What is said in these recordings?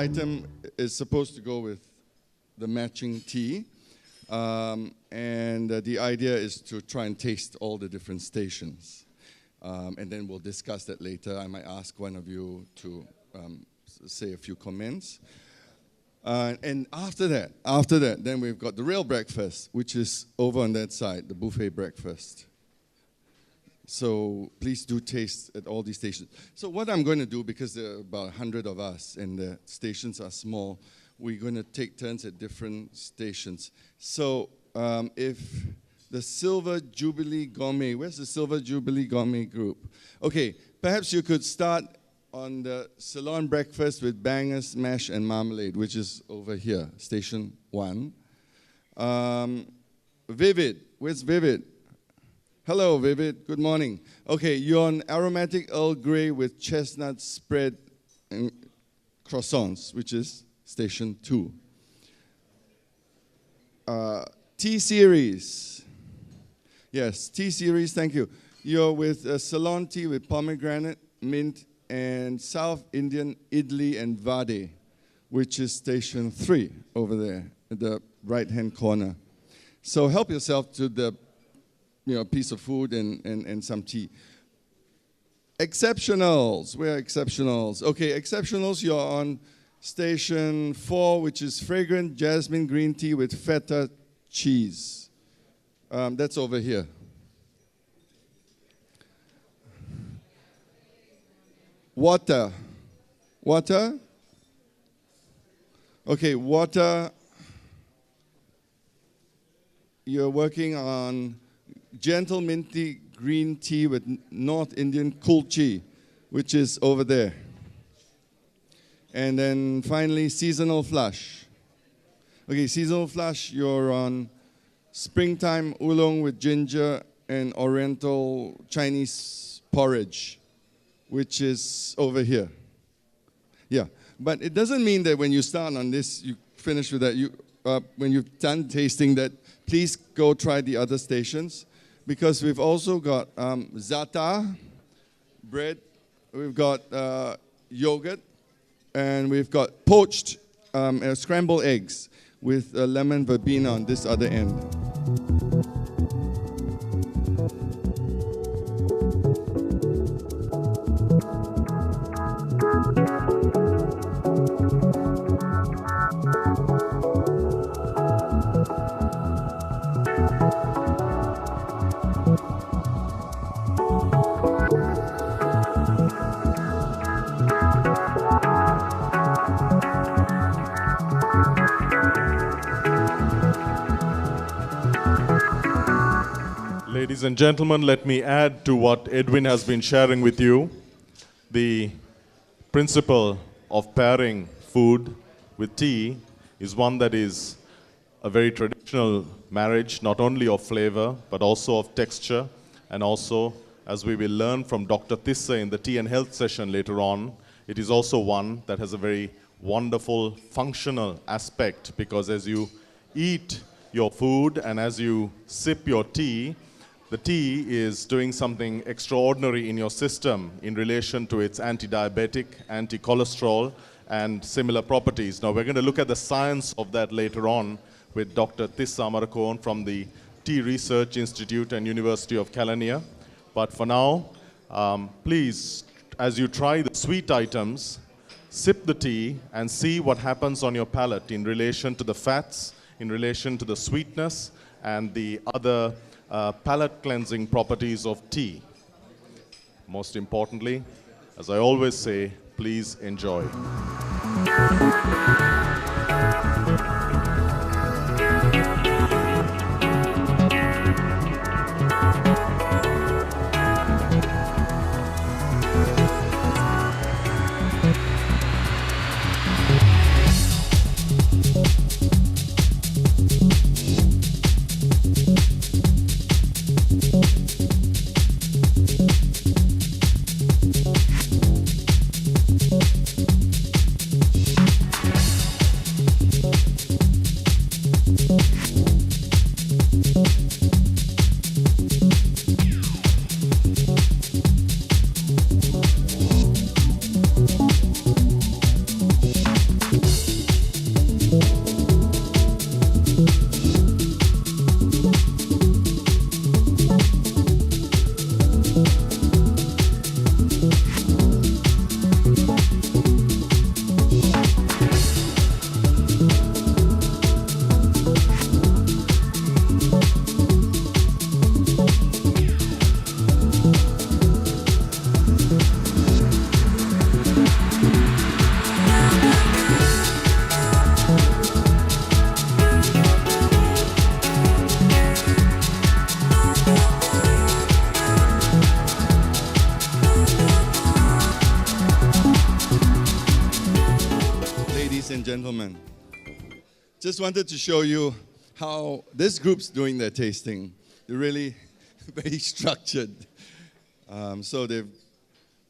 item is supposed to go with the matching tea. And the idea is to try and taste all the different stations. And then we'll discuss that later. I might ask one of you to say a few comments. And after that, then we've got the real breakfast, which is over on that side, the buffet breakfast. So please do taste at all these stations. So what I'm going to do, because there are about 100 of us and the stations are small, we're going to take turns at different stations. So if the Silver Jubilee Gourmet, where's the Silver Jubilee Gourmet group? Okay, perhaps you could start on the Ceylon breakfast with bangers, mash, and marmalade, which is over here, station 1. Vivid, where's Vivid? Hello, Vivid, good morning. Okay, you're on aromatic Earl Grey with chestnut spread and croissants, which is station 2. Tea-series. Yes, tea-series, thank you. You're with Ceylon tea with pomegranate, mint, and South Indian idli and vade, which is station 3 over there at the right-hand corner. So help yourself to the piece of food and some tea. Exceptionals, where are exceptionals? Okay, exceptionals, you're on station 4, which is fragrant jasmine green tea with feta cheese. That's over here. Water. Okay, water. You're working on gentle minty green tea with North Indian kulchi, which is over there. And then finally, seasonal flush. Okay, seasonal flush, you're on springtime oolong with ginger and oriental Chinese porridge, which is over here. Yeah, but it doesn't mean that when you start on this, you finish with that. When you've done tasting that, please go try the other stations, because we've also got za'atar bread, we've got yogurt, and we've got poached scrambled eggs with lemon verbena on this other end. Ladies and gentlemen, let me add to what Edwin has been sharing with you. The principle of pairing food with tea is one that is a very traditional marriage, not only of flavor, but also of texture, and also, as we will learn from Dr. Tissa in the tea and health session later on, it is also one that has a very wonderful functional aspect, because as you eat your food and as you sip your tea, the tea is doing something extraordinary in your system in relation to its anti-diabetic, anti-cholesterol, and similar properties. Now, we're going to look at the science of that later on with Dr. Tissa Amarkon from the Tea Research Institute and University of Kelaniya. But for now, please, as you try the sweet items, sip the tea and see what happens on your palate in relation to the fats, in relation to the sweetness, and the other palate cleansing properties of tea. Most importantly, as I always say, please enjoy. ladies and gentlemen. Just wanted to show you how this group's doing their tasting. They're really very structured. So they've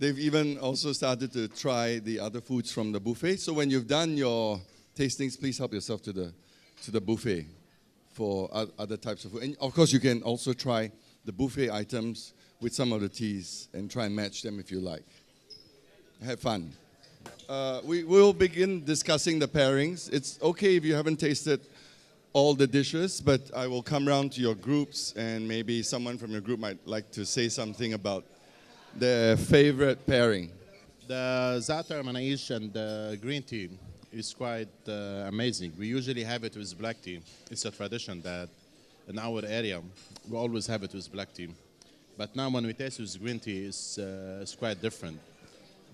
even also started to try the other foods from the buffet. So when you've done your tastings, please help yourself to the buffet for other types of food. And of course, you can also try the buffet items with some of the teas and try and match them if you like. Have fun. We will begin discussing the pairings. It's okay if you haven't tasted all the dishes, but I will come round to your groups and maybe someone from your group might like to say something about their favorite pairing. The za'atar manaish and the green tea is quite amazing. We usually have it with black tea. It's a tradition that in our area, we always have it with black tea. But now when we taste with green tea, it's quite different.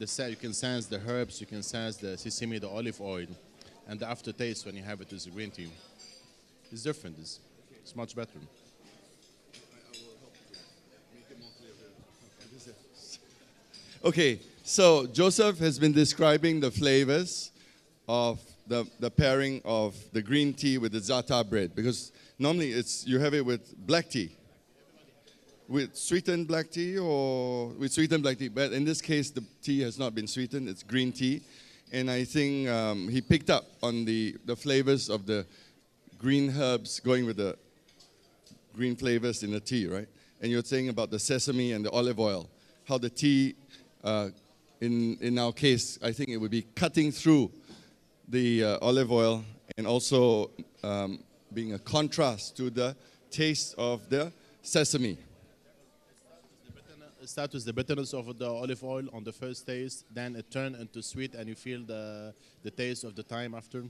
You can sense the herbs, you can sense the sesame, the olive oil, and the aftertaste when you have it with the green tea. It's different. It's much better. Okay, so Joseph has been describing the flavors of the pairing of the green tea with the za'atar bread, because normally you have it with black tea. With sweetened black tea or with sweetened black tea. But in this case, the tea has not been sweetened. It's green tea. And I think he picked up on the flavors of the green herbs going with the green flavors in the tea, right? And you're saying about the sesame and the olive oil, how the tea, in our case, I think it would be cutting through the olive oil and also being a contrast to the taste of the sesame. It starts with the bitterness of the olive oil on the first taste, then it turns into sweet and you feel the taste of the thyme after.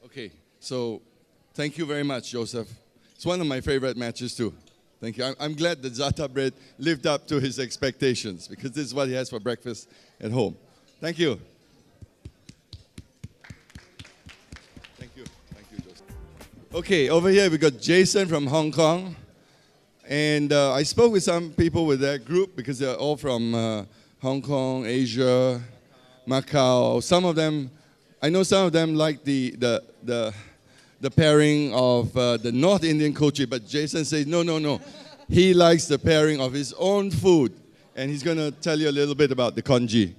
Okay, so thank you very much, Joseph. It's one of my favorite matches too. Thank you. I'm glad that za'atar bread lived up to his expectations because this is what he has for breakfast at home. Thank you. Thank you, Joseph. Okay, over here we got Jason from Hong Kong. And I spoke with some people with that group because they're all from Hong Kong, Asia, Macau. I know some of them like the pairing of the North Indian kochi, but Jason says, no. He likes the pairing of his own food. And he's going to tell you a little bit about the congee.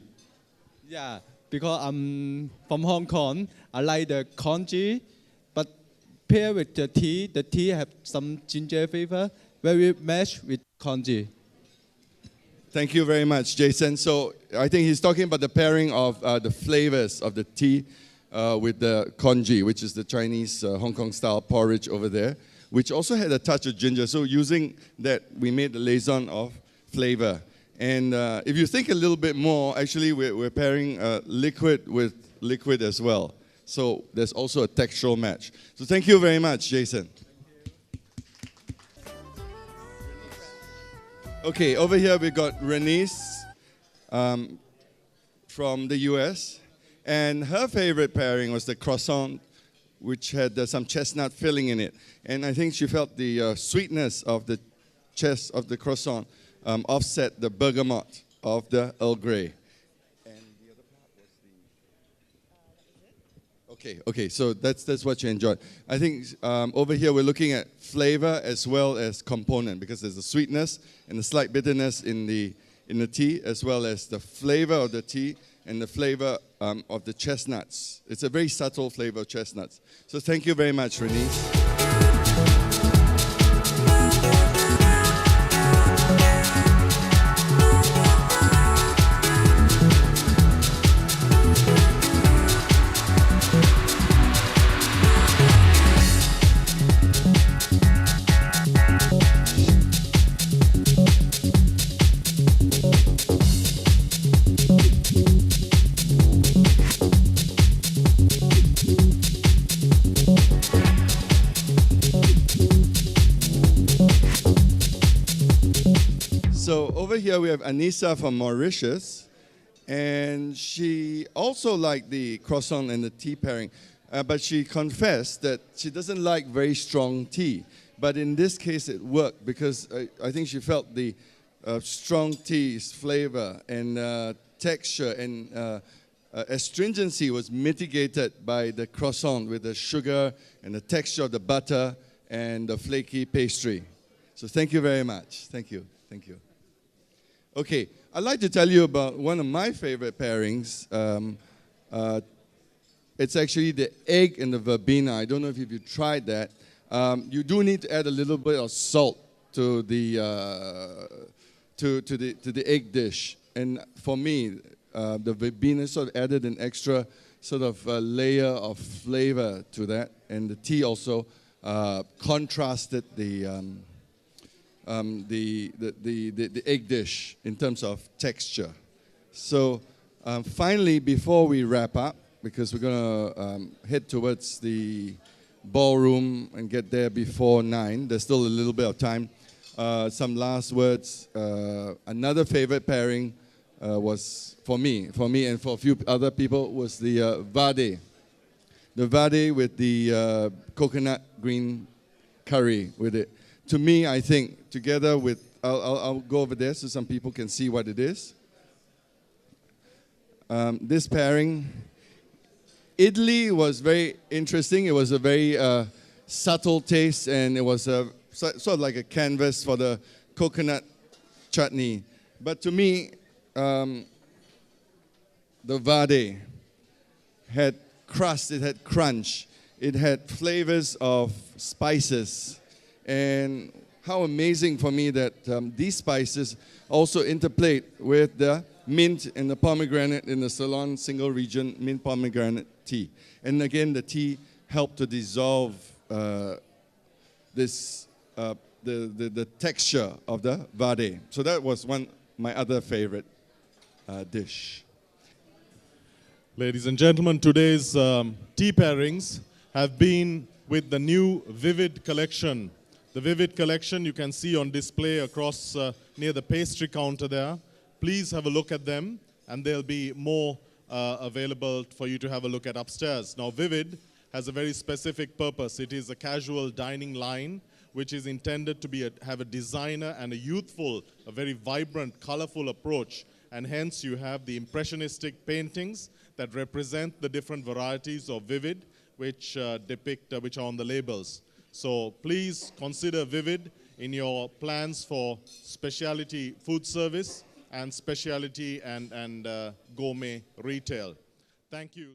Yeah, because I'm from Hong Kong, I like the congee, but pair with the tea have some ginger flavor. Very match with congee. Thank you very much, Jason. So I think he's talking about the pairing of the flavors of the tea with the congee, which is the Chinese Hong Kong style porridge over there, which also had a touch of ginger. So using that, we made the liaison of flavor. And if you think a little bit more, actually we're pairing liquid with liquid as well. So there's also a textural match. So thank you very much, Jason. Okay, over here we got Renice from the US, and her favorite pairing was the croissant, which had some chestnut filling in it. And I think she felt the sweetness of the croissant offset the bergamot of the Earl Grey. And the other part was the... Okay, so that's what you enjoyed. I think over here we're looking at flavor as well as component, because there's the sweetness and the slight bitterness in the tea, as well as the flavor of the tea and the flavor of the chestnuts. It's a very subtle flavor of chestnuts. So thank you very much, Renice. So over here we have Anissa from Mauritius, and she also liked the croissant and the tea pairing, but she confessed that she doesn't like very strong tea. But in this case it worked because I think she felt the strong tea's flavor and texture and astringency was mitigated by the croissant with the sugar and the texture of the butter and the flaky pastry. So thank you very much. Thank you. Thank you. Okay, I'd like to tell you about one of my favorite pairings. It's actually the egg and the verbena. I don't know if you've tried that. You do need to add a little bit of salt to the egg dish. And for me, the verbena sort of added an extra sort of layer of flavor to that. And the tea also contrasted the egg dish in terms of texture. So finally, before we wrap up, because we're going to head towards the ballroom and get there before 9. There's still a little bit of time. Some last words. Another favorite pairing was, for me and for a few other people, was the vade. The vade with the coconut green curry with it. To me, I think, together with, I'll go over there so some people can see what it is. This pairing, idli was very interesting. It was a very subtle taste, and it was sort of like a canvas for the coconut chutney. But to me, the vade had crust, it had crunch, it had flavors of spices. And how amazing for me that these spices also interplayed with the mint and the pomegranate in the Ceylon single region mint pomegranate tea. And again, the tea helped to dissolve the texture of the vade. So that was my other favorite dish. Ladies and gentlemen, today's tea pairings have been with the new Vivid collection. The Vivid collection you can see on display across near the pastry counter there. Please have a look at them, and there'll be more available for you to have a look at upstairs. Now, Vivid has a very specific purpose. It is a casual dining line which is intended to have a designer and a youthful, a very vibrant, colorful approach. And hence you have the impressionistic paintings that represent the different varieties of Vivid, which which are on the labels. So please consider Vivid in your plans for specialty food service and specialty and gourmet retail. Thank you.